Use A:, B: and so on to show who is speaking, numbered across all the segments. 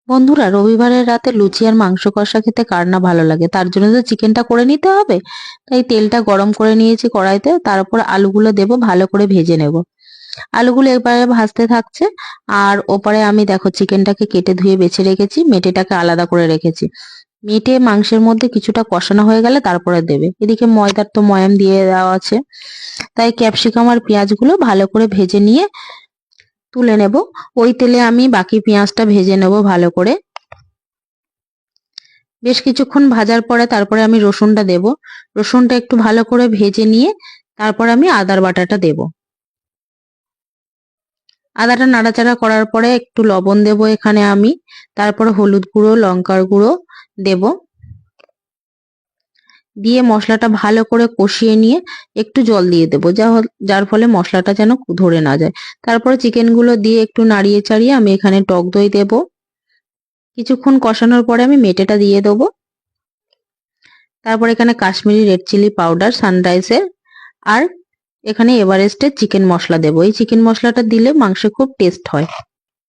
A: বন্ধুরা, রবিবারের রাতে লুচি আর মাংস কষা খেতে কার না ভালো লাগে। তার জন্য তো চিকেনটা করে নিতে হবে। তাই তেলটা গরম করে নিয়েছি কড়াইতে, তারপর আলুগুলো দেব, ভালো করে ভেজে নেব। আলুগুলো এবারে ভাজতে থাকছে। আর ওপারে আমি দেখো চিকেনটাকে কেটে ধুয়ে বেছে রেখেছি, মেটেটাকে আলাদা করে রেখেছি। মেটে মাংসের মধ্যে কিছুটা কষানো হয়ে গেলে তারপরে দেবে। এদিকে ময়দার তো ময়াম দিয়ে দেওয়া আছে, তাই ক্যাপসিকাম আর পেঁয়াজগুলো ভালো করে ভেজে নিয়ে তুলে নেব। ওই তেলে আমি বাকি পেঁয়াজটা ভেজে নেব ভালো করে। বেশ কিছুক্ষণ ভাজার পরে তারপরে আমি রসুনটা দেব। রসুনটা একটু ভালো করে ভেজে নিয়ে তারপর আমি আদার বাটাটা দেব। আদাটা নাড়াচাড়া করার পরে একটু লবণ দেব এখানে আমি, তারপর হলুদ গুঁড়ো, লঙ্কার গুঁড়ো দেব। দিয়ে মশলাটা ভালো করে কষিয়ে নিয়ে একটু জল দিয়ে দেবো, যার ফলে মশলাটা যেন ধরে না যায়। তারপরে চিকেনগুলো দিয়ে একটু নাড়িয়ে চাড়িয়ে আমি এখানে টক দই দেব। কিছুক্ষণ কষানোর পরে আমি মেটেটা দিয়ে দেবো। তারপর এখানে কাশ্মীরি রেড চিলি পাউডার সানরাইজের, আর এখানে এভারেস্টের চিকেন মশলা দেবো। এই চিকেন মশলাটা দিলে মাংসে খুব টেস্ট হয়।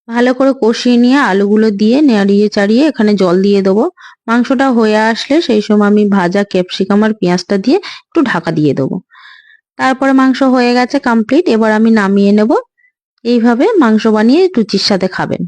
A: ভালো করে কষিয়ে নিয়ে আলুগুলো দিয়ে নাড়িয়ে চাড়িয়ে এখানে জল দিয়ে দেবো। মাংসটা হয়ে আসলে সেই সময় আমি ভাজা ক্যাপসিকাম আর পেঁয়াজটা দিয়ে একটু ঢাকা দিয়ে দেবো। তারপরে মাংস হয়ে গেছে কমপ্লিট, এবার আমি নামিয়ে নেব। এইভাবে মাংস বানিয়ে লুচির সাথে খাবেন।